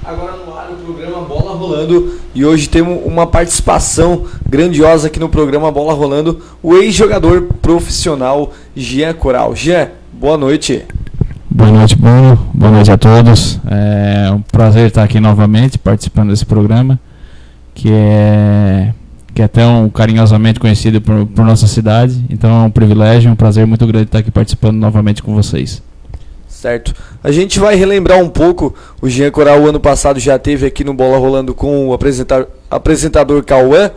Agora no ar o programa Bola Rolando e hoje temos uma participação grandiosa aqui no programa Bola Rolando, o ex-jogador profissional Jean Coral. Jean, boa noite. Boa noite, Bruno. Boa noite a todos. É um prazer estar aqui novamente participando desse programa que é tão carinhosamente conhecido por nossa cidade. Então é um privilégio, um prazer muito grande estar aqui participando novamente com vocês. Certo. A gente vai relembrar um pouco. O Jean Coral, ano passado, já esteve aqui no Bola Rolando com o apresentador Cauã.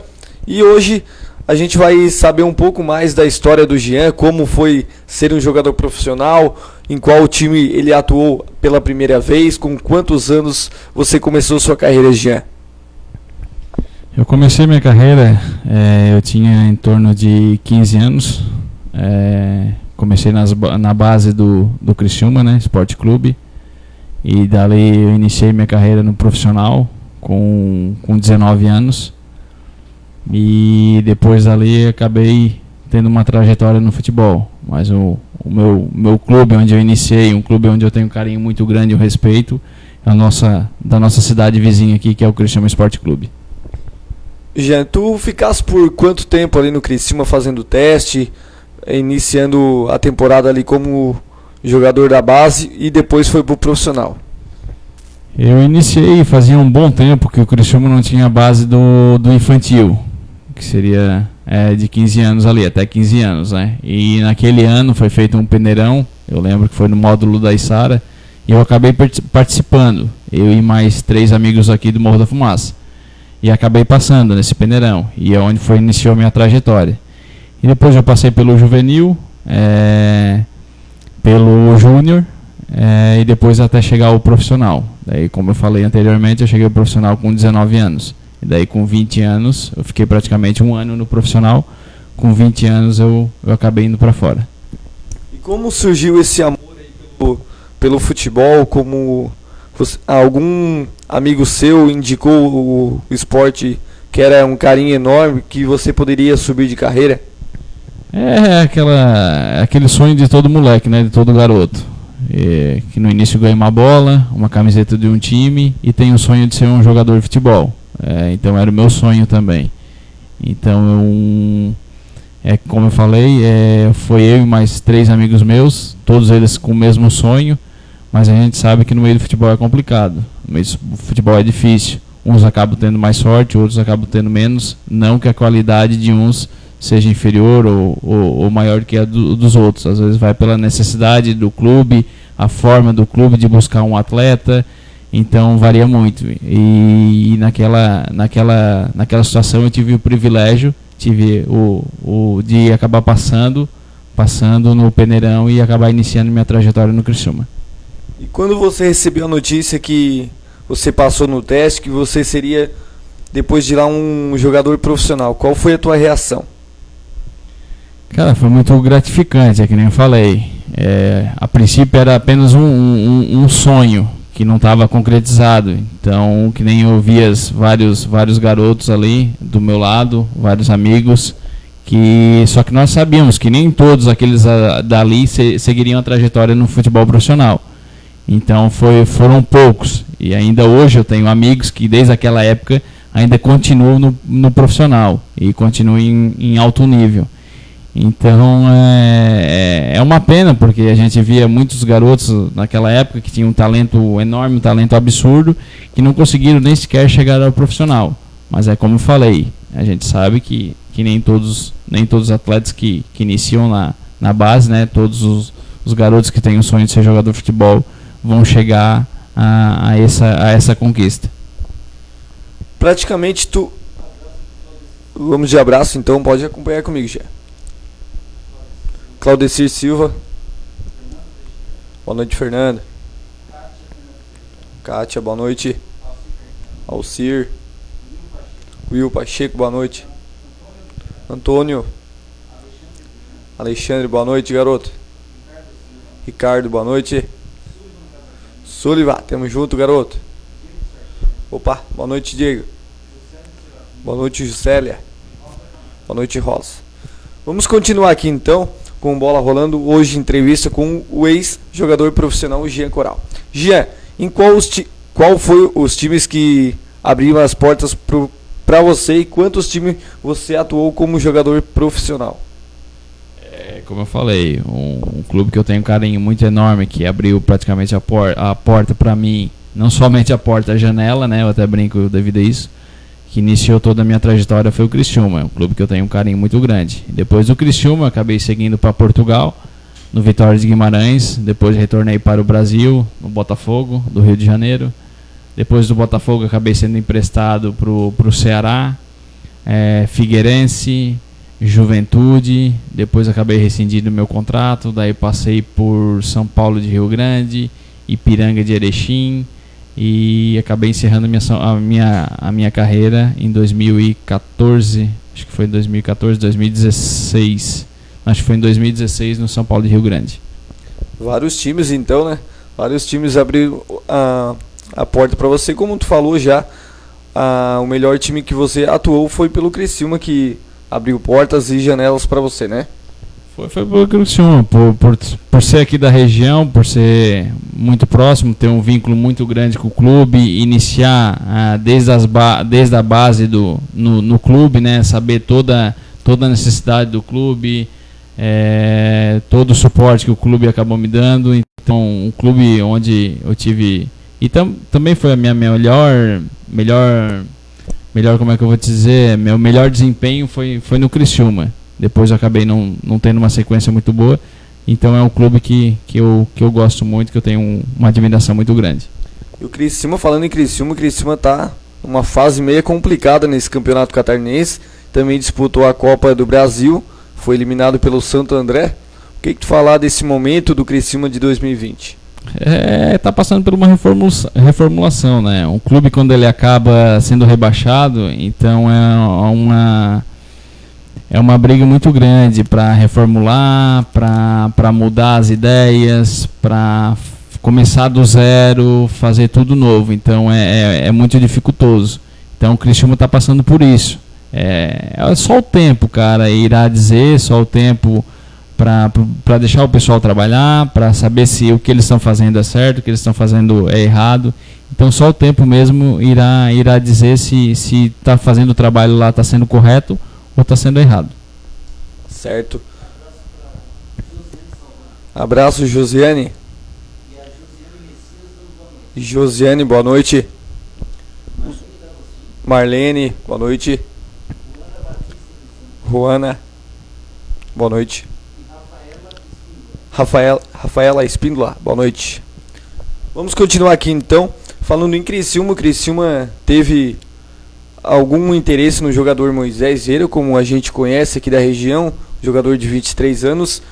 E hoje a gente vai saber um pouco mais da história do Jean, como foi ser um jogador profissional, em qual time ele atuou pela primeira vez, com quantos anos você começou sua carreira, Jean? Eu comecei minha carreira, eu tinha em torno de 15 anos. Comecei na base do Criciúma, né, Esporte Clube, e dali eu iniciei minha carreira no profissional com 19 anos, e depois dali acabei tendo uma trajetória no futebol, mas o meu clube onde eu iniciei, um clube onde eu tenho um carinho muito grande e um respeito, é da nossa cidade vizinha aqui, que é o Criciúma Esporte Clube. Jean, tu ficasse por quanto tempo ali no Criciúma fazendo teste, iniciando a temporada ali como jogador da base e depois foi pro profissional? Eu iniciei, fazia um bom tempo que o Criciúma não tinha a base do infantil, que seria de 15 anos ali, até 15 anos, né? E naquele ano foi feito um peneirão, eu lembro que foi no módulo da Içara, e eu acabei participando, eu e mais 3 amigos aqui do Morro da Fumaça, e acabei passando nesse peneirão, e é onde iniciou a minha trajetória. E depois eu passei pelo juvenil, pelo júnior, e depois até chegar ao profissional. Daí, como eu falei anteriormente, eu cheguei ao profissional com 19 anos. E daí com 20 anos, eu fiquei praticamente um ano no profissional. Com 20 anos eu acabei indo para fora. E como surgiu esse amor aí pelo futebol? Como algum amigo seu indicou o esporte que era um carinho enorme, que você poderia subir de carreira? Aquele sonho de todo moleque, né, de todo garoto, que no início ganha uma bola, uma camiseta de um time e tem o sonho de ser um jogador de futebol. Então era o meu sonho também. Então como eu falei, foi eu e mais 3 amigos meus, todos eles com o mesmo sonho, mas a gente sabe que no meio do futebol é complicado, no meio do futebol é difícil. Uns acabam tendo mais sorte, outros acabam tendo menos, não que a qualidade de uns seja inferior ou maior que a dos outros. Às vezes vai pela necessidade do clube, a forma do clube de buscar um atleta, então varia muito. E naquela situação eu tive o privilégio, de acabar passando no peneirão e acabar iniciando minha trajetória no Criciúma. E quando você recebeu a notícia que você passou no teste, que você seria, depois de lá, um jogador profissional, qual foi a tua reação? Cara, foi muito gratificante, é que nem eu falei. A princípio era apenas um sonho que não estava concretizado. Então, que nem eu via vários garotos ali do meu lado, vários amigos, só que nós sabíamos que nem todos aqueles dali seguiriam a trajetória no futebol profissional. Então foram poucos. E ainda hoje eu tenho amigos que desde aquela época ainda continuam no profissional e continuam em alto nível. Então é uma pena, porque a gente via muitos garotos naquela época que tinham um talento enorme, um talento absurdo, que não conseguiram nem sequer chegar ao profissional. Mas é como eu falei, a gente sabe que nem todos os atletas que iniciam na base, né, todos os garotos que têm o sonho de ser jogador de futebol vão chegar a essa conquista. Praticamente vamos de abraço, então pode acompanhar comigo já. Claudecir Silva. Boa noite, Fernando. Kátia, boa noite. Alcir. Will Pacheco, boa noite. Antônio. Alexandre, boa noite, garoto. Ricardo, boa noite. Sullivan, tamo junto, garoto. Opa, boa noite, Diego. Boa noite, Juscelia. Boa noite, Rosa. Vamos continuar aqui então com Bola Rolando. Hoje entrevista com o ex-jogador profissional Jean Coral. Jean, em qual qual foi os times que abriram as portas para você e quantos times você atuou como jogador profissional? Como eu falei, um clube que eu tenho um carinho muito enorme, que abriu praticamente a porta para mim, não somente a porta, a janela, né? Eu até brinco devido a isso, que iniciou toda a minha trajetória foi o Criciúma, um clube que eu tenho um carinho muito grande. Depois do Criciúma, acabei seguindo para Portugal, no Vitória de Guimarães, depois retornei para o Brasil, no Botafogo, do Rio de Janeiro. Depois do Botafogo, acabei sendo emprestado para o Ceará, Figueirense, Juventude, depois acabei rescindindo meu contrato, daí passei por São Paulo de Rio Grande, Ipiranga de Erechim e acabei encerrando a minha carreira em 2014, acho que foi em 2014, 2016, acho que foi em 2016 no São Paulo de Rio Grande. Vários times então, né? Vários times abriram a porta para você, como tu falou já, o melhor time que você atuou foi pelo Criciúma, que abriu portas e janelas para você, né? Foi pelo Criciúma, por ser aqui da região, por ser muito próximo, ter um vínculo muito grande com o clube, iniciar desde a base no clube, né? Saber toda a necessidade do clube, todo o suporte que o clube acabou me dando. Então, um clube onde eu tive... E também foi a minha melhor, como é que eu vou te dizer, meu melhor desempenho foi no Criciúma. Depois eu acabei não tendo uma sequência muito boa. Então é um clube que eu gosto muito, que eu tenho uma admiração muito grande. E o Criciúma, falando em Criciúma, o Criciúma está numa fase meio complicada nesse campeonato catarinense. Também disputou a Copa do Brasil, foi eliminado pelo Santo André. O que tu falar desse momento do Criciúma de 2020? Tá passando por uma reformulação, né? Um clube, quando ele acaba sendo rebaixado, então é uma briga muito grande para reformular, para mudar as ideias, para começar do zero, fazer tudo novo. Então é muito dificultoso. Então o Criciúma está passando por isso. É só o tempo, cara, irá dizer, só o tempo para deixar o pessoal trabalhar, para saber se o que eles estão fazendo é certo, o que eles estão fazendo é errado. Então só o tempo mesmo irá dizer se está fazendo o trabalho lá, está sendo correto ou está sendo errado. Certo. Abraço, Josiane. Josiane, boa noite. Marlene, boa noite. Juana, boa noite. Rafaela Espíndola, boa noite. Vamos continuar aqui então, falando em Criciúma. O Criciúma teve algum interesse no jogador Moisés Vieira, como a gente conhece aqui da região, jogador de 23 anos.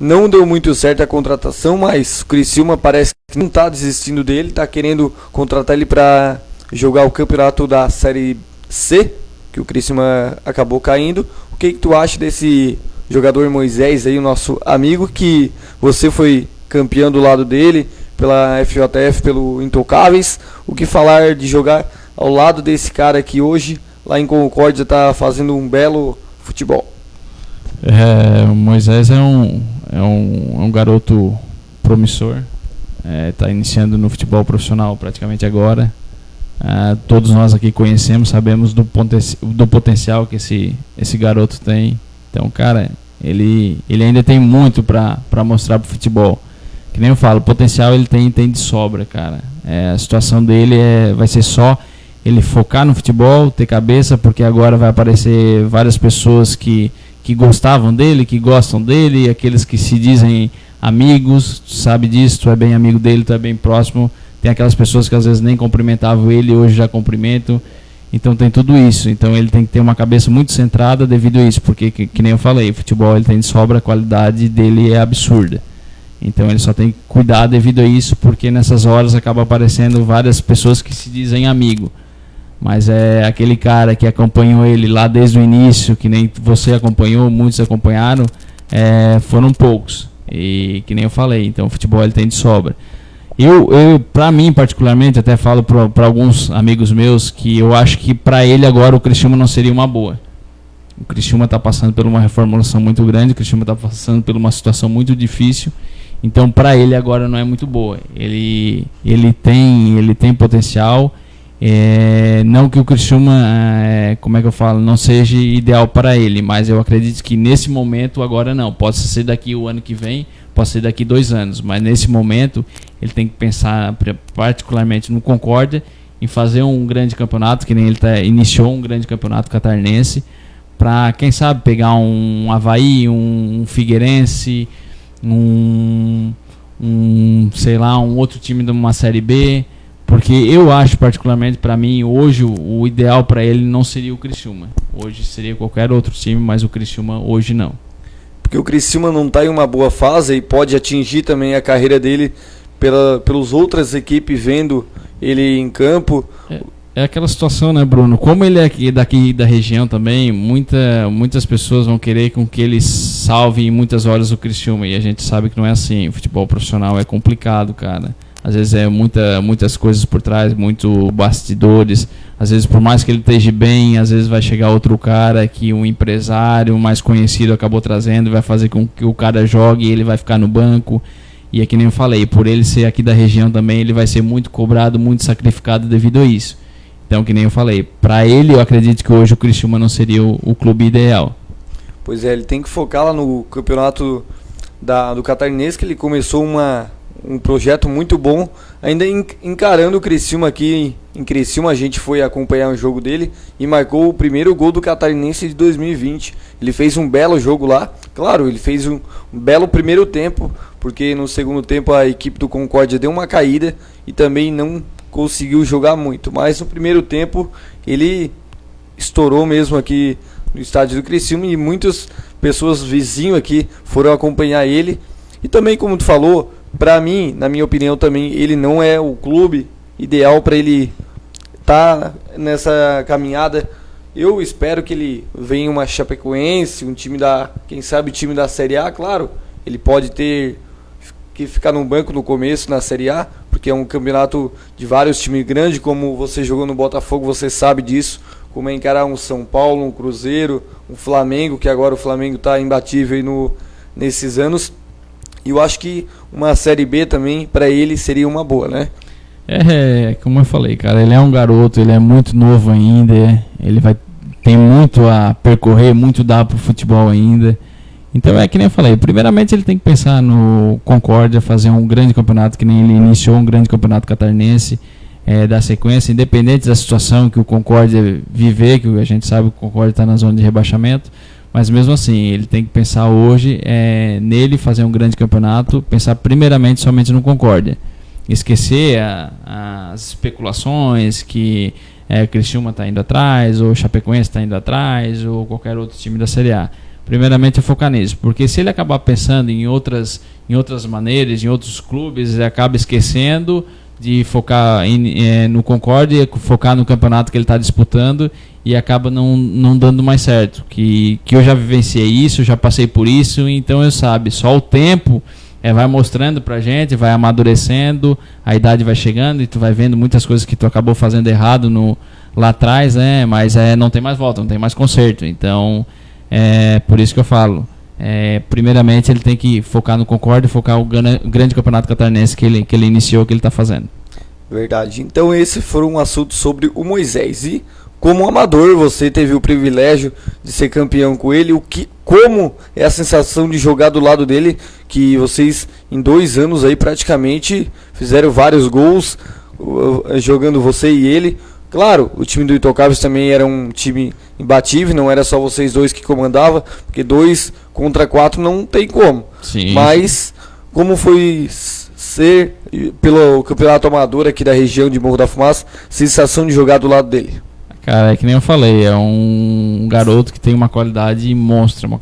Não deu muito certo a contratação, mas o Criciúma parece que não está desistindo dele, está querendo contratar ele para jogar o campeonato da Série C, que o Criciúma acabou caindo. O que tu acha desse jogador Moisés aí, o nosso amigo, que você foi campeão do lado dele, pela FJF, pelo Intocáveis? O que falar de jogar ao lado desse cara que hoje, lá em Concórdia, está fazendo um belo futebol? O Moisés é um garoto promissor, está iniciando no futebol profissional praticamente agora. Todos nós aqui conhecemos, sabemos do potencial que esse garoto tem. Então, cara, ele ainda tem muito para mostrar pro futebol. Que nem eu falo, potencial ele tem de sobra, cara. A situação dele vai ser só ele focar no futebol, ter cabeça, porque agora vai aparecer várias pessoas que gostavam dele, que gostam dele, aqueles que se dizem amigos, tu sabe disso, tu é bem amigo dele, tu é bem próximo. Tem aquelas pessoas que às vezes nem cumprimentavam ele, hoje já cumprimentam. Então tem tudo isso. Então ele tem que ter uma cabeça muito centrada devido a isso, porque que nem eu falei, o futebol ele tem de sobra, a qualidade dele é absurda. Então ele só tem que cuidar devido a isso, porque nessas horas acaba aparecendo várias pessoas que se dizem amigo. Mas é aquele cara que acompanhou ele lá desde o início, que nem você acompanhou, muitos acompanharam, foram poucos. E que nem eu falei, então o futebol ele tem de sobra. Eu para mim particularmente, até falo para alguns amigos meus que eu acho que para ele agora o Criciúma não seria uma boa. O Criciúma está passando por uma reformulação muito grande, o Criciúma está passando por uma situação muito difícil. Então para ele agora não é muito boa. Ele tem potencial. Não que o Criciúma, como é que eu falo, não seja ideal para ele, mas eu acredito que nesse momento agora não. Pode ser daqui o ano que vem, pode ser daqui 2 anos, mas nesse momento ele tem que pensar particularmente no Concórdia, em fazer um grande campeonato, que nem ele iniciou um grande campeonato catarinense, para quem sabe pegar um Avaí, um Figueirense, sei lá, um outro time de uma Série B, porque eu acho particularmente, para mim, hoje o ideal para ele não seria o Criciúma. Hoje seria qualquer outro time, mas o Criciúma hoje não. Porque o Criciúma não está em uma boa fase e pode atingir também a carreira dele pelas outras equipes vendo ele em campo. É aquela situação, né, Bruno? Como ele é daqui da região também, muitas pessoas vão querer com que ele salve em muitas horas o Criciúma, e a gente sabe que não é assim. O futebol profissional é complicado, cara. Às vezes é muitas coisas por trás, muito bastidores. Às vezes, por mais que ele esteja bem, às vezes vai chegar outro cara que um empresário mais conhecido acabou trazendo, vai fazer com que o cara jogue e ele vai ficar no banco. E é que nem eu falei, por ele ser aqui da região também, ele vai ser muito cobrado, muito sacrificado devido a isso. Então, que nem eu falei, para ele eu acredito que hoje o Criciúma não seria o clube ideal. Pois é, ele tem que focar lá no campeonato do Catarinense, que ele começou um projeto muito bom, ainda encarando o Criciúma aqui em Criciúma. A gente foi acompanhar um jogo dele e marcou o primeiro gol do Catarinense de 2020. Ele fez um belo jogo lá, claro, ele fez um belo primeiro tempo, porque no segundo tempo a equipe do Concórdia deu uma caída e também não conseguiu jogar muito, mas no primeiro tempo ele estourou mesmo aqui no estádio do Criciúma, e muitas pessoas vizinhos aqui foram acompanhar ele. E também, como tu falou, para mim, na minha opinião também, ele não é o clube ideal para ele estar nessa caminhada. Eu espero que ele venha uma Chapecoense, um time quem sabe time da Série A, claro. Ele pode ter que ficar no banco no começo na Série A, porque é um campeonato de vários times grandes, como você jogou no Botafogo, você sabe disso, como é encarar um São Paulo, um Cruzeiro, um Flamengo, que agora o Flamengo está imbatível aí nesses anos. E eu acho que uma Série B também, para ele, seria uma boa, né? Como eu falei, cara, ele é um garoto, ele é muito novo ainda, tem muito a percorrer, muito dá pro futebol ainda. Então é que nem eu falei, primeiramente ele tem que pensar no Concórdia, fazer um grande campeonato, que nem ele iniciou um grande campeonato catarinense, dar sequência, independente da situação que o Concórdia viver, que a gente sabe que o Concórdia está na zona de rebaixamento, mas mesmo assim, ele tem que pensar hoje nele, fazer um grande campeonato, pensar primeiramente somente no Concórdia. Esquecer as especulações que o Criciúma está indo atrás, ou o Chapecoense está indo atrás, ou qualquer outro time da Série A. Primeiramente é focar nisso, porque se ele acabar pensando em outras maneiras, em outros clubes, ele acaba esquecendo de focar no Concórdia, focar no campeonato que ele está disputando, e acaba não dando mais certo. Que eu já vivenciei isso, já passei por isso, então eu sabe, só o tempo vai mostrando pra gente, vai amadurecendo, a idade vai chegando e tu vai vendo muitas coisas que tu acabou fazendo errado lá atrás, né? Mas não tem mais volta, não tem mais conserto. Então por isso que eu falo, primeiramente ele tem que focar no Concórdia, focar o grande campeonato catarinense que ele iniciou, que ele está fazendo. Verdade. Então esse foi um assunto sobre o Moisés. E como amador, você teve o privilégio de ser campeão com ele. Como é a sensação de jogar do lado dele, que vocês em 2 anos aí praticamente fizeram vários gols, jogando você e ele. Claro, o time do Intocáveis também era um time imbatível, não era só vocês dois que comandavam, porque 2 contra 4 não tem como. Sim. Mas como foi ser pelo campeonato amador aqui da região de Morro da Fumaça, sensação de jogar do lado dele? Cara, é que nem eu falei, é um garoto que tem uma qualidade monstra, uma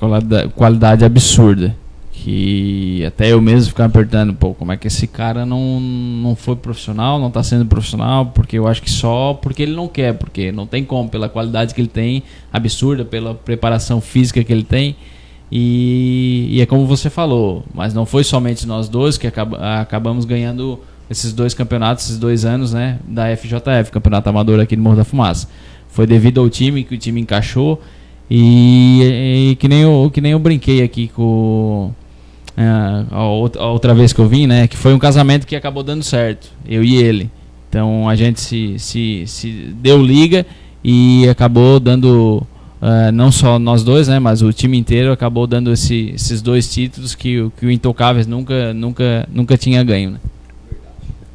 qualidade absurda. Que até eu mesmo ficava apertando, como é que esse cara não foi profissional, não está sendo profissional, porque eu acho que só porque ele não quer, porque não tem como, pela qualidade que ele tem, absurda, pela preparação física que ele tem, e é como você falou, mas não foi somente nós dois que acabamos ganhando esses 2 campeonatos, esses 2 anos, né, da FJF, Campeonato Amador aqui no Morro da Fumaça. Foi devido ao time, que o time encaixou, e que nem eu brinquei aqui com a outra vez que eu vim, né? Que foi um casamento que acabou dando certo, eu e ele. Então a gente se deu liga e acabou dando, não só nós dois, né? Mas o time inteiro acabou dando esses 2 títulos que o Intocáveis nunca tinha ganho, né?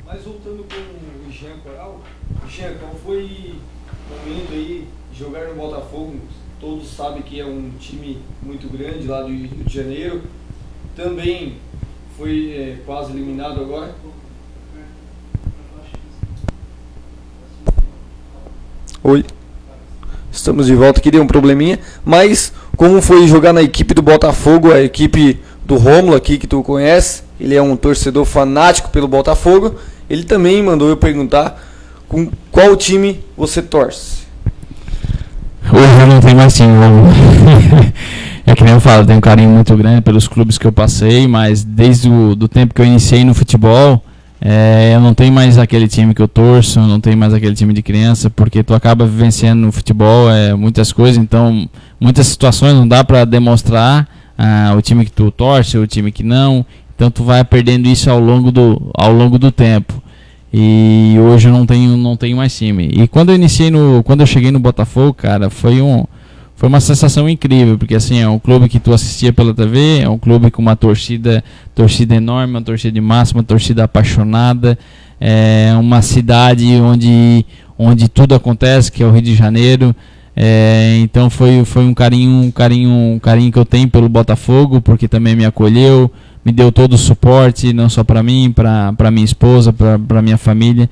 Mas voltando com o Jean Coral, Jean, qual foi o momento aí de jogar no Botafogo? Todos sabem que é um time muito grande lá do Rio de Janeiro. Também foi quase eliminado agora. Oi. Estamos de volta aqui, deu um probleminha. Mas como foi jogar na equipe do Botafogo, a equipe do Rômulo aqui que tu conhece, ele é um torcedor fanático pelo Botafogo. Ele também mandou eu perguntar com qual time você torce. Hoje eu não tenho mais time, é que nem eu falo, tenho um carinho muito grande pelos clubes que eu passei, mas desde o tempo que eu iniciei no futebol, eu não tenho mais aquele time que eu torço, não tenho mais aquele time de criança, porque tu acaba vivenciando no futebol muitas coisas, então muitas situações não dá para demonstrar o time que tu torce, o time que não, então tu vai perdendo isso ao longo do tempo. E hoje eu não tenho mais time. E quando eu cheguei no Botafogo, cara, foi uma sensação incrível, porque assim, é um clube que tu assistia pela TV, é um clube com uma torcida enorme, uma torcida de massa, uma torcida apaixonada, é uma cidade onde tudo acontece, que é o Rio de Janeiro. Então foi um carinho que eu tenho pelo Botafogo, porque também me acolheu, me deu todo o suporte, não só para mim, para minha esposa, para minha família.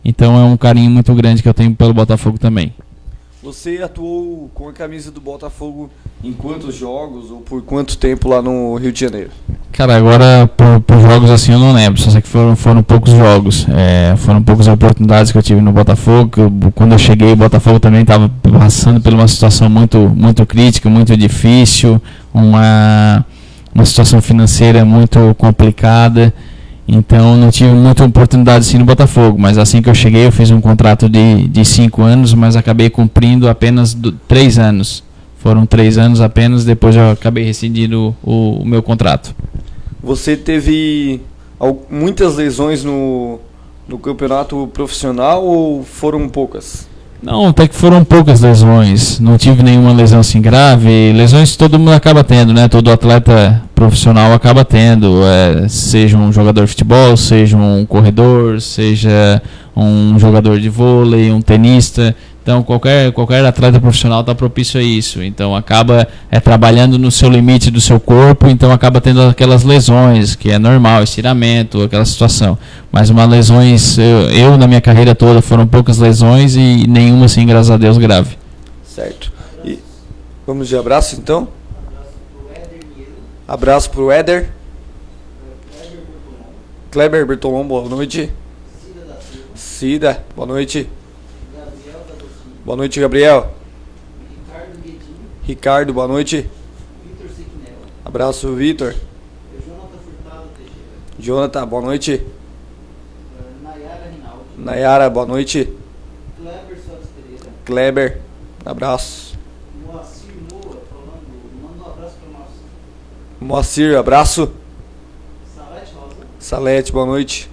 Então é um carinho muito grande que eu tenho pelo Botafogo também. Você atuou com a camisa do Botafogo em quantos jogos ou por quanto tempo lá no Rio de Janeiro? Cara, agora por jogos assim eu não lembro, só sei que foram poucos jogos, foram poucas oportunidades que eu tive no Botafogo. Quando eu cheguei, o Botafogo também estava passando por uma situação muito crítica, muito difícil, uma situação financeira muito complicada, então não tive muita oportunidade assim no Botafogo, mas assim que eu cheguei eu fiz um contrato de 5 anos, mas acabei cumprindo apenas 3 anos. Foram 3 anos apenas, depois eu acabei rescindindo o meu contrato. Você teve muitas lesões no campeonato profissional ou foram poucas? Não, até que foram poucas lesões, não tive nenhuma lesão assim grave. Lesões todo mundo acaba tendo, né? Todo atleta profissional acaba tendo, seja um jogador de futebol, seja um corredor, seja um jogador de vôlei, um tenista. Então qualquer atleta profissional está propício a isso, então acaba trabalhando no seu limite do seu corpo, então acaba tendo aquelas lesões, que é normal, estiramento, aquela situação. Mas lesões, eu na minha carreira toda foram poucas lesões e nenhuma assim, graças a Deus, grave. Certo. E vamos de abraço então? Abraço pro Éder. Kleber Bertolon, boa noite. Cida, boa noite. Boa noite, Gabriel. Ricardo, boa noite. Abraço, Vitor. Jonathan, boa noite. Nayara, boa noite. Kleber, abraço. Moacir, abraço. Salete, boa noite.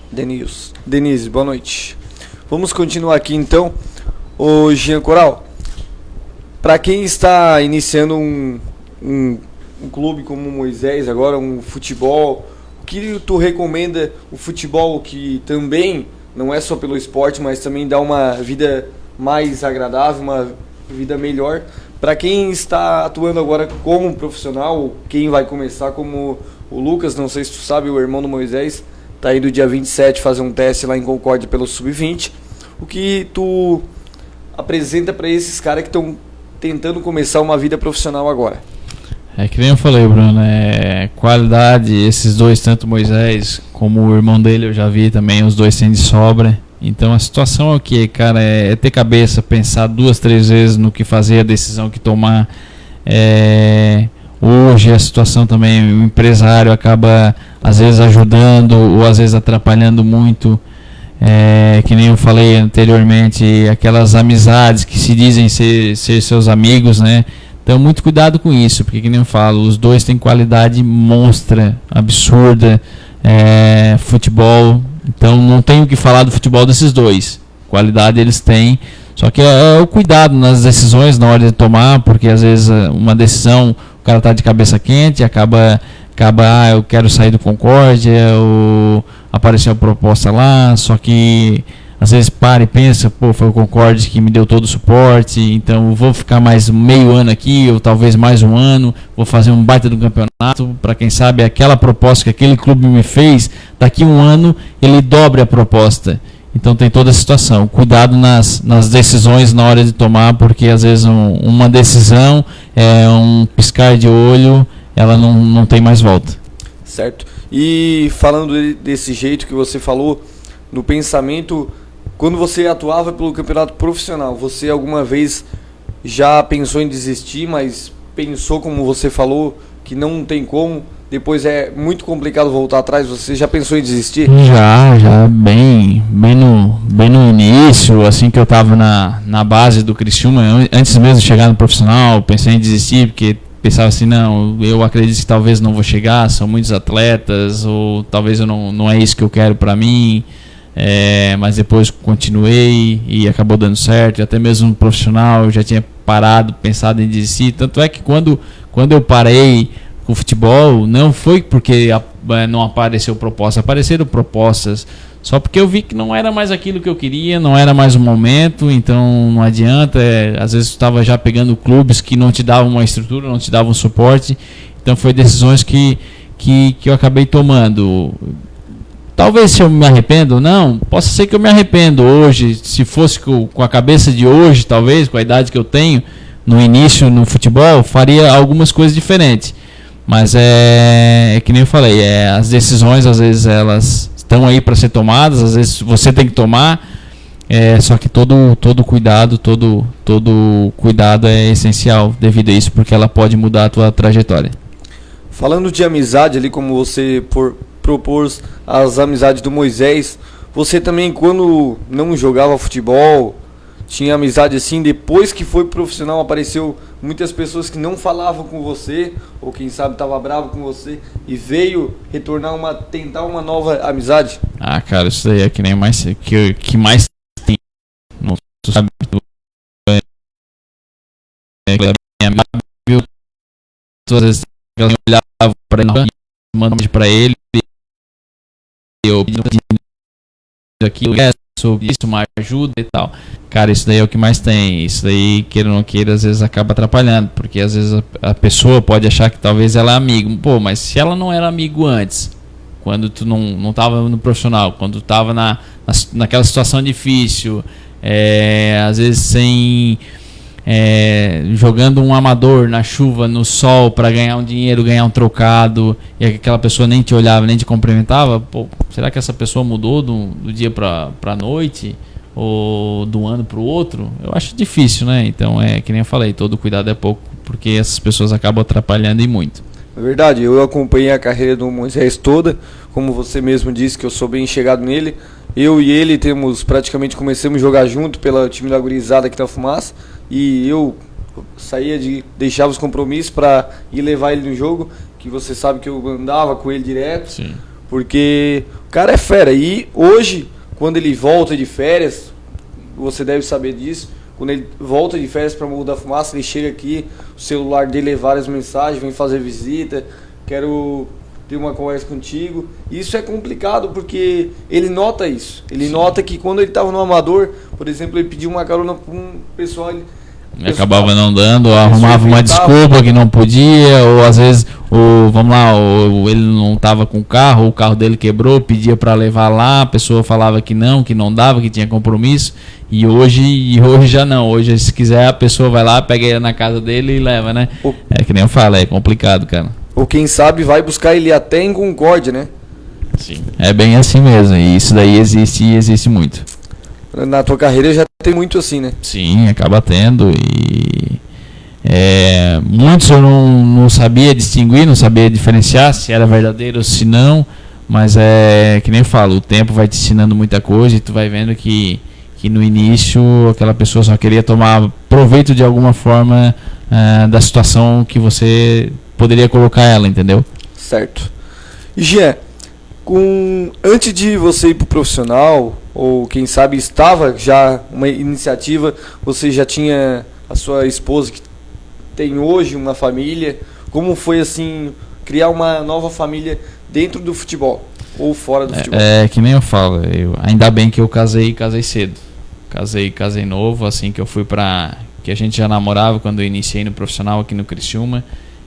Denise, boa noite. Vamos continuar aqui então. Ô Jean Coral, para quem está iniciando um clube como o Moisés agora, um futebol, o que tu recomenda o futebol que também não é só pelo esporte, mas também dá uma vida mais agradável, uma vida melhor para quem está atuando agora como profissional, quem vai começar como o Lucas, não sei se tu sabe, o irmão do Moisés, tá indo dia 27 fazer um teste lá em Concórdia pelo Sub-20. O que tu apresenta para esses caras que estão tentando começar uma vida profissional agora? É que nem eu falei, Bruno, qualidade, esses dois, tanto Moisés como o irmão dele, eu já vi também, os dois têm de sobra. Então a situação é o que, cara, é ter cabeça, pensar 2, 3 vezes no que fazer, a decisão que tomar. Hoje a situação também, o empresário acaba às vezes ajudando ou às vezes atrapalhando muito. Que nem eu falei anteriormente, aquelas amizades que se dizem ser seus amigos, né? Então, muito cuidado com isso, porque, que nem eu falo, os dois têm qualidade monstra, absurda, futebol. Então, não tenho o que falar do futebol desses dois. Qualidade eles têm, só que é o cuidado nas decisões, na hora de tomar, porque às vezes uma decisão, o cara tá de cabeça quente, acaba eu quero sair do Concórdia, ou apareceu a proposta lá, só que às vezes para e pensa, foi o Concórdia que me deu todo o suporte, então eu vou ficar mais meio ano aqui, ou talvez mais um ano, vou fazer um baita do campeonato, para quem sabe aquela proposta que aquele clube me fez, daqui um ano ele dobre a proposta. Então tem toda a situação, cuidado nas decisões na hora de tomar, porque às vezes uma decisão, um piscar de olho, ela não tem mais volta. Certo. E falando desse jeito que você falou, no pensamento, quando você atuava pelo campeonato profissional, você alguma vez já pensou em desistir, mas pensou, como você falou, que não tem como, depois é muito complicado voltar atrás, você já pensou em desistir? Já bem no início, assim que eu estava na base do Criciúma, antes mesmo de chegar no profissional, pensei em desistir, porque pensava assim, não, eu acredito que talvez não vou chegar, são muitos atletas, ou talvez eu não é isso que eu quero para mim, mas depois continuei e acabou dando certo, e até mesmo no profissional eu já tinha pensado em desistir, tanto é que quando eu parei com o futebol, não foi porque não apareceu proposta, apareceram propostas, só porque eu vi que não era mais aquilo que eu queria, não era mais o momento, então não adianta, às vezes tu estava já pegando clubes que não te davam uma estrutura, não te davam suporte, então foi decisões que eu acabei tomando. Talvez se eu me arrependo, não, possa ser que eu me arrependo hoje, se fosse com a cabeça de hoje, talvez, com a idade que eu tenho, no início no futebol, faria algumas coisas diferentes. Mas é que nem eu falei, as decisões às vezes elas estão aí para ser tomadas, às vezes você tem que tomar, só que todo cuidado é essencial devido a isso, porque ela pode mudar a tua trajetória. Falando de amizade ali, como você propôs as amizades do Moisés, você também quando não jogava futebol, tinha amizade assim, depois que foi profissional apareceu muitas pessoas que não falavam com você, ou quem sabe estava bravo com você, e veio tentar uma nova amizade? Ah, cara, isso daí é que nem mais que mais tem. Não, tu sabe, todas as vezes eu olhava para ele, mandava para ele, eu pedi aquilo, isso, uma ajuda e tal. Cara, isso daí é o que mais tem. Isso daí, queira ou não queira, às vezes acaba atrapalhando, porque às vezes a pessoa pode achar que talvez ela é amigo. Pô, mas se ela não era amigo antes, quando tu não tava no profissional, quando tu tava naquela situação difícil, às vezes jogando um amador na chuva, no sol, para ganhar um dinheiro, ganhar um trocado, e aquela pessoa nem te olhava, nem te cumprimentava, pô, será que essa pessoa mudou do dia para noite, ou do ano para o outro? Eu acho difícil, né? Então que nem eu falei, todo cuidado é pouco, porque essas pessoas acabam atrapalhando e muito. É verdade, eu acompanhei a carreira do Moisés toda, como você mesmo disse que eu sou bem chegado nele. Eu e ele praticamente começamos a jogar junto pelo time da gurizada aqui da Fumaça, e eu deixava os compromissos para ir levar ele no jogo, que você sabe que eu andava com ele direto. Sim. Porque o cara é fera, e hoje, quando ele volta de férias, você deve saber disso, quando ele volta de férias para Morro da Fumaça, ele chega aqui, o celular dele é várias mensagens, vem fazer visita, quero ter uma conversa contigo. Isso é complicado porque ele nota isso. Ele Sim. nota que quando ele estava no amador, por exemplo, ele pediu uma carona para um pessoal, ele acabava não dando, ou arrumava uma desculpa que não podia, ou às vezes, ou ele não estava com o carro dele quebrou, pedia para levar lá, a pessoa falava que não dava, que tinha compromisso, e hoje já não. Hoje, se quiser, a pessoa vai lá, pega ele na casa dele e leva, né? É que nem eu falo, é complicado, cara. Ou quem sabe vai buscar ele até em Concórdia, né? Sim. É bem assim mesmo, e isso daí existe muito. Na tua carreira já tem muito assim, né? Sim, acaba tendo, e muitos eu não sabia distinguir, não sabia diferenciar se era verdadeiro ou se não, mas que nem eu falo, o tempo vai te ensinando muita coisa e tu vai vendo que no início aquela pessoa só queria tomar proveito de alguma forma da situação que você poderia colocar ela, entendeu? Certo. E Jean, antes de você ir pro profissional, ou quem sabe estava já uma iniciativa, você já tinha a sua esposa que tem hoje uma família, como foi assim criar uma nova família dentro do futebol ou fora do futebol? É que nem eu falo, ainda bem que eu casei cedo. Casei novo, assim que eu fui que a gente já namorava quando eu iniciei no profissional aqui no Criciúma.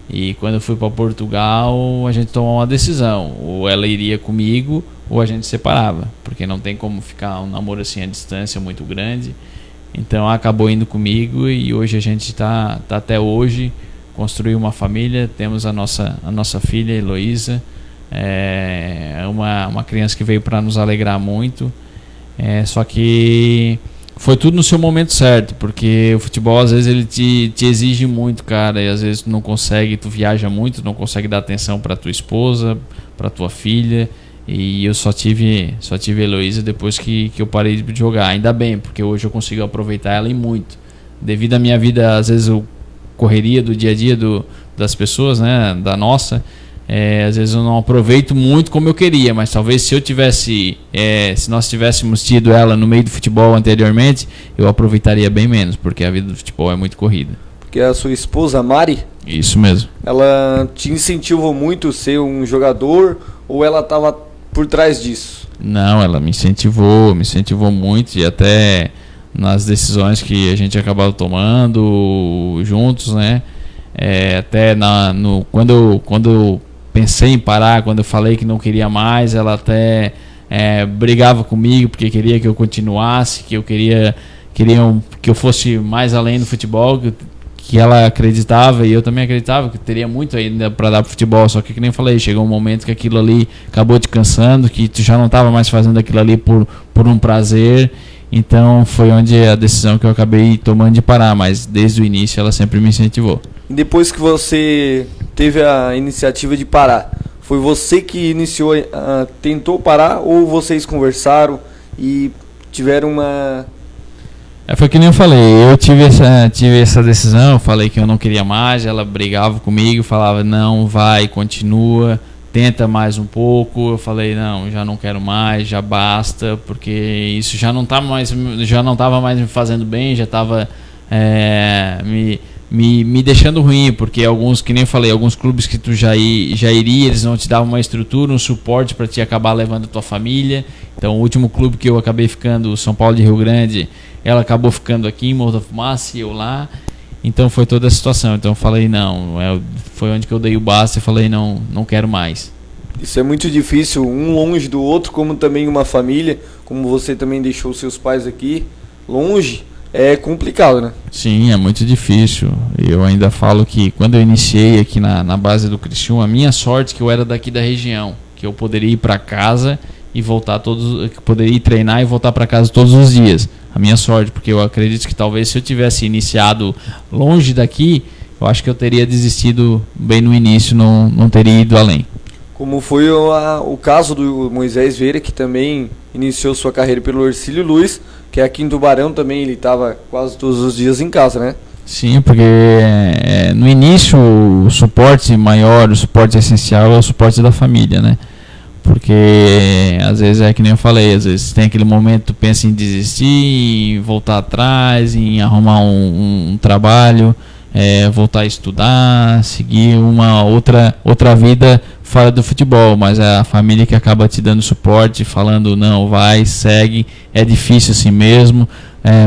E quando eu fui para Portugal, a gente tomou uma decisão: ou ela iria comigo ou a gente separava, porque não tem como ficar um namoro assim à distância muito grande. Então acabou indo comigo e hoje a gente tá até hoje, construiu uma família, temos a nossa filha Heloísa, uma criança que veio para nos alegrar muito. Só que foi tudo no seu momento certo, porque o futebol às vezes ele te exige muito, cara, e às vezes tu não consegue, tu viaja muito, não consegue dar atenção para tua esposa, para tua filha, e eu só tive a Heloísa depois que eu parei de jogar. Ainda bem, porque hoje eu consigo aproveitar ela e muito, devido à minha vida, às vezes correria do dia a dia das pessoas, né, da nossa. Às vezes eu não aproveito muito como eu queria, mas talvez se nós tivéssemos tido ela no meio do futebol anteriormente, eu aproveitaria bem menos, porque a vida do futebol é muito corrida. Porque a sua esposa, Mari, isso mesmo, ela te incentivou muito a ser um jogador, ou ela estava por trás disso? Não, ela me incentivou muito, e até nas decisões que a gente acabou tomando juntos, né? Até quando eu pensei em parar, quando eu falei que não queria mais, ela até brigava comigo porque queria que eu continuasse, que eu fosse mais além do futebol, que ela acreditava e eu também acreditava que teria muito ainda para dar pro futebol. Só que nem falei, chegou um momento que aquilo ali acabou te cansando, que tu já não estava mais fazendo aquilo ali por um prazer. Então foi onde a decisão que eu acabei tomando de parar, mas desde o início ela sempre me incentivou. Depois que você teve a iniciativa de parar, foi você que iniciou, tentou parar, ou vocês conversaram e tiveram uma... Foi que nem eu falei, eu tive essa decisão, eu falei que eu não queria mais, ela brigava comigo, falava não, vai, continua, tenta mais um pouco. Eu falei não, já não quero mais, já basta, porque isso já não estava mais me fazendo bem, já estava me deixando ruim, porque que nem eu falei, alguns clubes que tu já iria, eles não te davam uma estrutura, um suporte para te acabar levando a tua família. Então o último clube que eu acabei ficando, o São Paulo de Rio Grande, ela acabou ficando aqui em Morro da Fumaça e eu lá. Então foi toda a situação. Então eu falei não, foi onde que eu dei o basta e falei não quero mais. Isso é muito difícil, um longe do outro, como também uma família, como você também deixou seus pais aqui longe. É complicado, né? Sim, é muito difícil. Eu ainda falo que quando eu iniciei aqui na base do Criciúma, a minha sorte é que eu era daqui da região, que eu poderia ir para casa e voltar que poderia ir treinar e voltar para casa todos os dias. A minha sorte, porque eu acredito que talvez se eu tivesse iniciado longe daqui, eu acho que eu teria desistido bem no início, não teria ido além. Como foi o caso do Moisés Vieira, que também iniciou sua carreira pelo Hercílio Luz, que aqui em Tubarão também ele estava quase todos os dias em casa, né? Sim, porque no início o suporte maior, o suporte essencial é o suporte da família, né? Porque às vezes é que nem eu falei, às vezes tem aquele momento que tu pensa em desistir, em voltar atrás, em arrumar um trabalho, voltar a estudar, seguir uma outra vida fora do futebol, mas é a família que acaba te dando suporte, falando não, vai, segue, é difícil assim mesmo,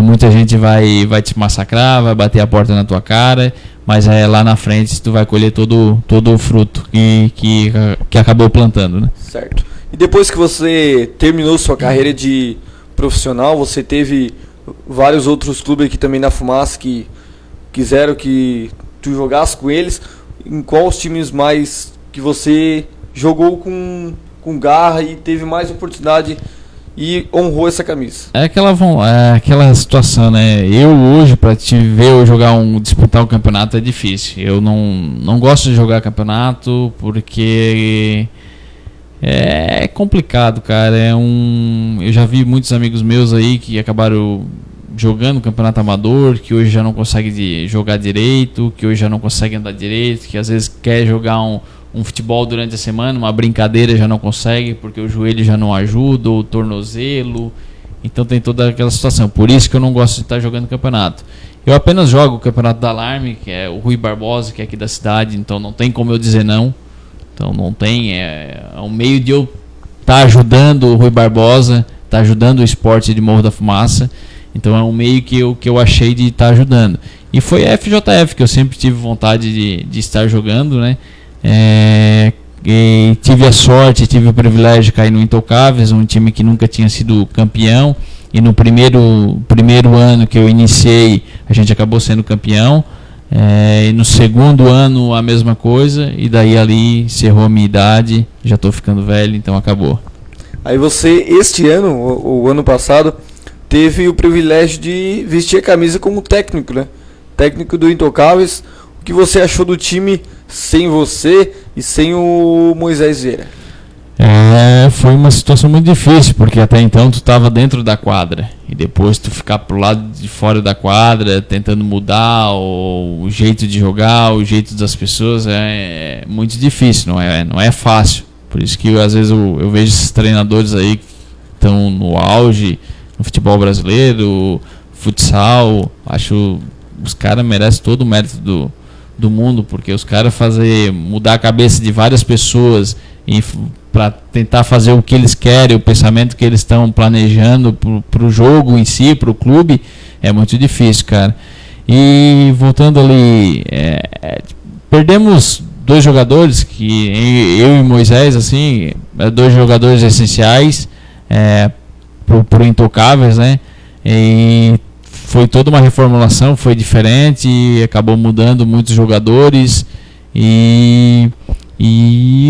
muita gente vai te massacrar, vai bater a porta na tua cara, mas lá na frente tu vai colher todo o fruto que acabou plantando, né? Certo. E depois que você terminou sua carreira de profissional, você teve vários outros clubes aqui também na Fumaça que quiseram que tu jogasse com eles. Em quais times mais que você jogou com garra e teve mais oportunidade e honrou essa camisa? É aquela situação, né? Eu hoje, para te ver eu disputar um campeonato é difícil. Eu não gosto de jogar campeonato porque é complicado, cara. Eu já vi muitos amigos meus aí que acabaram jogando campeonato amador, que hoje já não consegue jogar direito, que hoje já não consegue andar direito, que às vezes quer jogar um futebol durante a semana, uma brincadeira já não consegue porque o joelho já não ajuda, ou o tornozelo. Então tem toda aquela situação. Por isso que eu não gosto de estar jogando campeonato. Eu apenas jogo o campeonato da Alarme, que é o Rui Barbosa, que é aqui da cidade, então não tem como eu dizer não. Então não tem, é um meio de eu estar ajudando o Rui Barbosa, estar ajudando o esporte de Morro da Fumaça. Então é um meio que eu achei de estar ajudando. E foi a FJF que eu sempre tive vontade de estar jogando, né? E tive a sorte, tive o privilégio de cair no Intocáveis, um time que nunca tinha sido campeão. E no primeiro ano que eu iniciei, a gente acabou sendo campeão. E no segundo ano a mesma coisa. E daí ali encerrou a minha idade. Já estou ficando velho, então acabou. Aí você, este ano, o ano passado, teve o privilégio de vestir a camisa como técnico, né? Técnico do Intocáveis. O que você achou do time sem você e sem o Moisés Vieira? Foi uma situação muito difícil, porque até então tu estava dentro da quadra e depois tu ficar pro lado de fora da quadra tentando mudar o jeito de jogar, o jeito das pessoas, é muito difícil, não é fácil. Por isso que às vezes eu vejo esses treinadores aí que estão no auge no futebol brasileiro, futsal. Acho que os caras merecem todo o mérito do mundo, porque os caras mudar a cabeça de várias pessoas para tentar fazer o que eles querem, o pensamento que eles estão planejando para o jogo em si, para o clube, é muito difícil, cara. E voltando ali, perdemos 2 jogadores, que eu e Moisés, assim, 2 jogadores essenciais pro Intocáveis, né? E foi toda uma reformulação, foi diferente, acabou mudando muitos jogadores e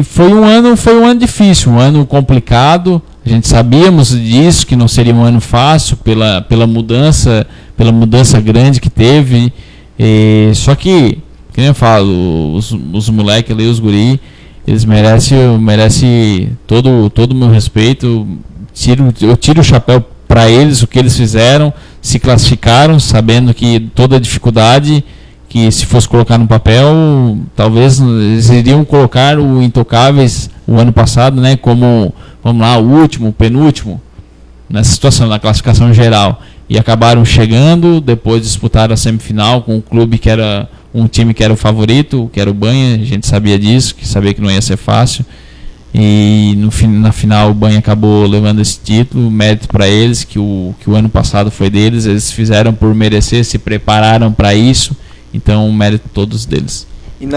foi um ano difícil, um ano complicado. A gente sabíamos disso, que não seria um ano fácil pela mudança grande que teve. Só que nem eu falo, os moleques ali, os guri, eles merecem todo o meu respeito. Eu tiro o chapéu para eles, o que eles fizeram, se classificaram, sabendo que toda a dificuldade, que se fosse colocar no papel, talvez eles iriam colocar o Intocáveis o ano passado, né, como, vamos lá, o último, penúltimo, nessa situação, na classificação geral. E acabaram chegando, depois disputaram a semifinal com um clube que era um time que era o favorito, que era o Banha. A gente sabia disso, sabia que não ia ser fácil. E na final o Banha acabou levando esse título, mérito para eles, que o ano passado foi deles, eles fizeram por merecer, se prepararam para isso, então mérito todos deles. E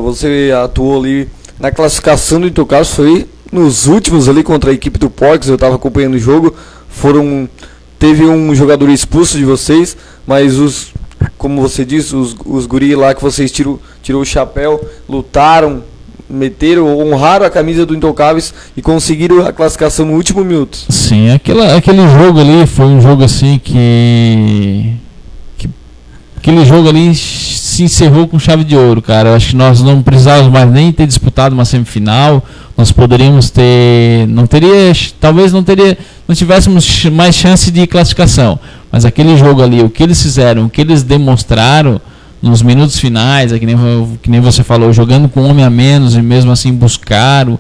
você atuou ali na classificação do Intocáveis, foi nos últimos ali contra a equipe do Porcos, eu estava acompanhando o jogo, teve um jogador expulso de vocês, mas como você disse, os guri lá que vocês tirou o chapéu, lutaram, honraram a camisa do Intocáveis e conseguiram a classificação no último minuto. Sim, aquele jogo ali foi um jogo assim que aquele jogo ali se encerrou com chave de ouro, cara. Eu acho que nós não precisávamos mais nem ter disputado uma semifinal. Nós poderíamos talvez não tivéssemos mais chance de classificação. Mas aquele jogo ali, o que eles fizeram, o que eles demonstraram nos minutos finais, que nem você falou, jogando com um homem a menos e mesmo assim buscaram,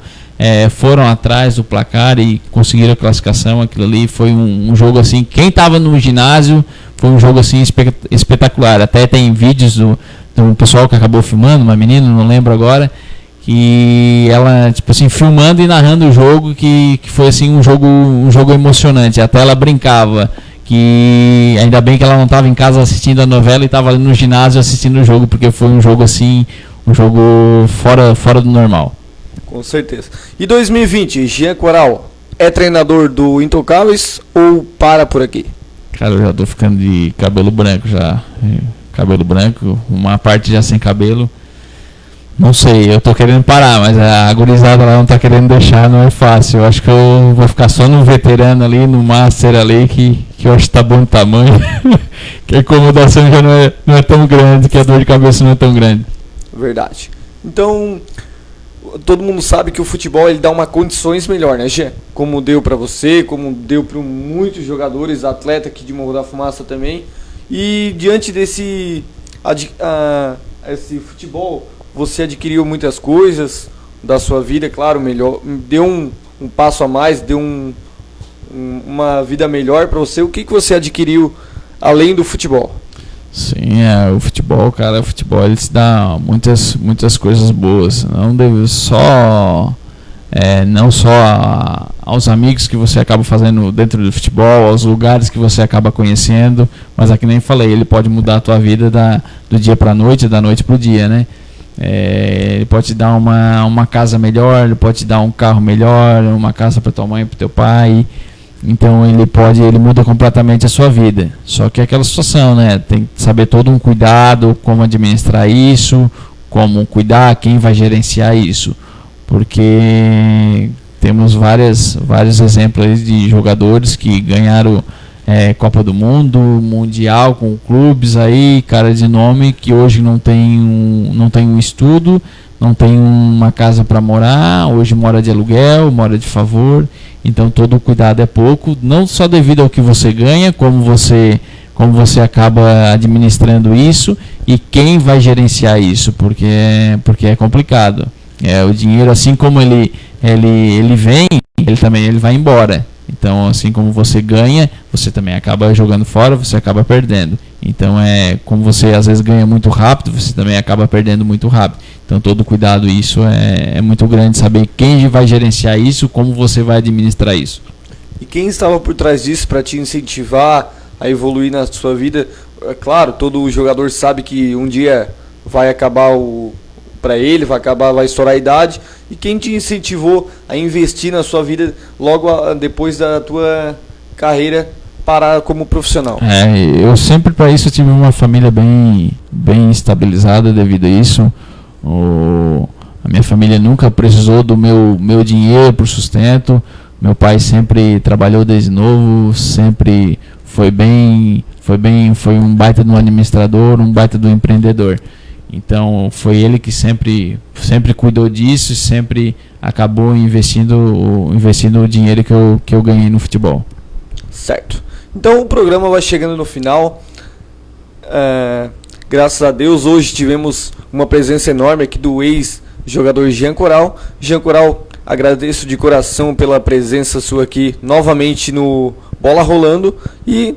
foram atrás do placar e conseguiram a classificação. Aquilo ali foi um jogo assim, quem estava no ginásio, foi um jogo assim espetacular. Até tem vídeos do pessoal que acabou filmando, uma menina, não lembro agora, que ela tipo assim filmando e narrando o jogo, que foi assim um jogo emocionante. Até ela brincava que ainda bem que ela não estava em casa assistindo a novela e estava ali no ginásio assistindo o jogo, porque foi um jogo assim, um jogo fora do normal. Com certeza. E 2020, Jean Coral é treinador do Intocáveis ou para por aqui? Cara, eu já tô ficando de cabelo branco já. Cabelo branco, uma parte já sem cabelo. Não sei, eu tô querendo parar, mas a gurizada lá não tá querendo deixar, não é fácil. Eu acho que eu vou ficar só no veterano ali, no master ali, que eu acho que tá bom de tamanho. Que a incomodação já não é tão grande, que a dor de cabeça não é tão grande. Verdade. Então, todo mundo sabe que o futebol ele dá uma condições melhor, né, Jean? Como deu para você, como deu para muitos jogadores, atleta aqui de Morro da Fumaça também. E diante desse esse futebol, você adquiriu muitas coisas da sua vida, claro, melhor, deu um passo a mais, deu uma vida melhor para você. O que você adquiriu além do futebol? Sim, o futebol, cara, o futebol ele te dá muitas coisas boas. Não só aos amigos que você acaba fazendo dentro do futebol, aos lugares que você acaba conhecendo, mas aqui nem falei, ele pode mudar a tua vida do dia para a noite, da noite para o dia, né? Ele pode te dar uma casa melhor, ele pode te dar um carro melhor, uma casa para tua mãe, para teu pai. Então ele muda completamente a sua vida. Só que é aquela situação, né? Tem que saber todo um cuidado, como administrar isso, como cuidar, quem vai gerenciar isso. Porque temos vários exemplos aí de jogadores que ganharam Copa do Mundo, Mundial com clubes aí, cara de nome, que hoje não tem um estudo, não tem uma casa para morar, hoje mora de aluguel, mora de favor. Então todo o cuidado é pouco, não só devido ao que você ganha, como você acaba administrando isso e quem vai gerenciar isso, porque é complicado. O dinheiro, assim como ele vem, ele vai embora. Então, assim como você ganha, você também acaba jogando fora, você acaba perdendo. Então, como você às vezes ganha muito rápido, você também acaba perdendo muito rápido. Então, todo cuidado, isso é muito grande, saber quem vai gerenciar isso, como você vai administrar isso. E quem estava por trás disso para te incentivar a evoluir na sua vida? É claro, todo jogador sabe que um dia vai acabar vai estourar a idade. E quem te incentivou a investir na sua vida logo depois da tua carreira parar como profissional? Eu sempre, para isso, tive uma família bem estabilizada devido a isso. A minha família nunca precisou do meu dinheiro para o sustento. Meu pai sempre trabalhou desde novo, sempre foi um baita de um administrador, um baita de um empreendedor. Então foi ele que sempre cuidou disso, sempre acabou investindo o dinheiro que eu ganhei no futebol. Certo. Então o programa vai chegando no final. Graças a Deus hoje tivemos uma presença enorme aqui do ex-jogador Jean Coral. Jean Coral, agradeço de coração pela presença sua aqui novamente no Bola Rolando. E,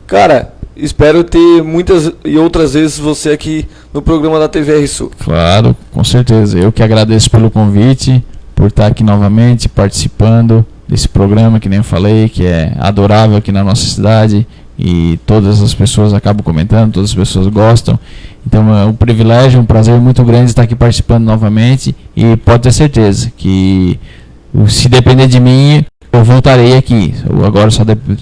cara, espero ter muitas e outras vezes você aqui no programa da TVR Sul. Claro, com certeza. Eu que agradeço pelo convite, por estar aqui novamente participando desse programa, que nem eu falei, que é adorável aqui na nossa cidade e todas as pessoas acabam comentando, todas as pessoas gostam. Então é um privilégio, um prazer muito grande estar aqui participando novamente e pode ter certeza que se depender de mim, eu voltarei aqui. Agora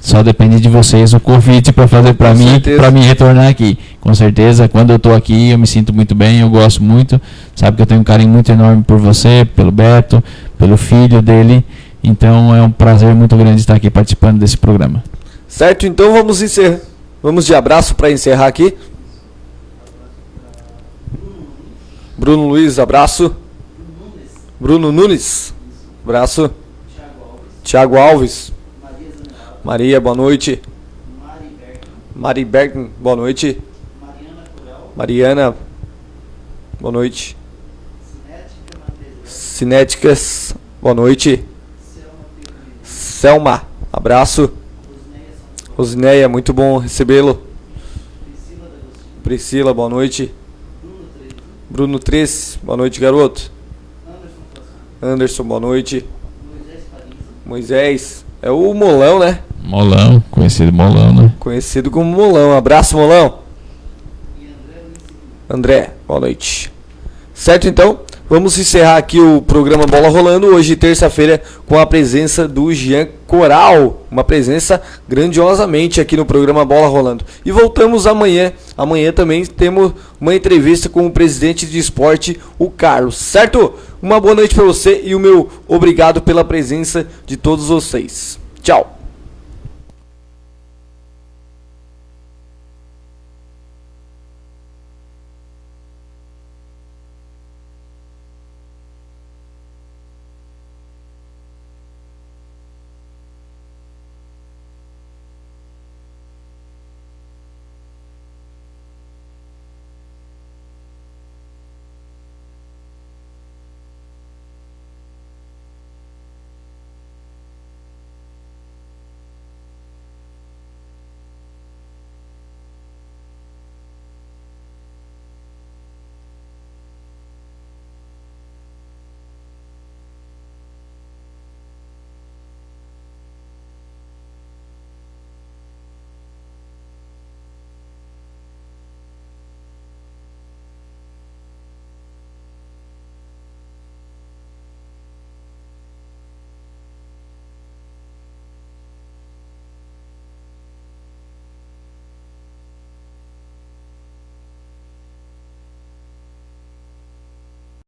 só depende de vocês o convite para fazer para mim retornar aqui. Com certeza, quando eu estou aqui, eu me sinto muito bem, eu gosto muito. Sabe que eu tenho um carinho muito enorme por você, pelo Beto, pelo filho dele. Então é um prazer muito grande estar aqui participando desse programa. Certo, então vamos de abraço para encerrar aqui. Bruno Luiz, abraço. Bruno Nunes, abraço. Thiago Alves. Maria, boa noite. Mari Bergen, boa noite. Mariana, boa noite. Cinéticas, boa noite. Selma, abraço. Rosineia, muito bom recebê-lo. Priscila, boa noite. Bruno 3, boa noite, garoto. Anderson, boa noite. Moisés, é o Molão, né? Molão, conhecido Molão, né? Conhecido como Molão. Abraço, Molão. André, boa noite. Certo, então, vamos encerrar aqui o programa Bola Rolando, hoje terça-feira, com a presença do Jean Coral. Uma presença grandiosamente aqui no programa Bola Rolando. E voltamos amanhã. Amanhã também temos uma entrevista com o presidente de esporte, o Carlos. Certo? Uma boa noite para você e o meu obrigado pela presença de todos vocês. Tchau.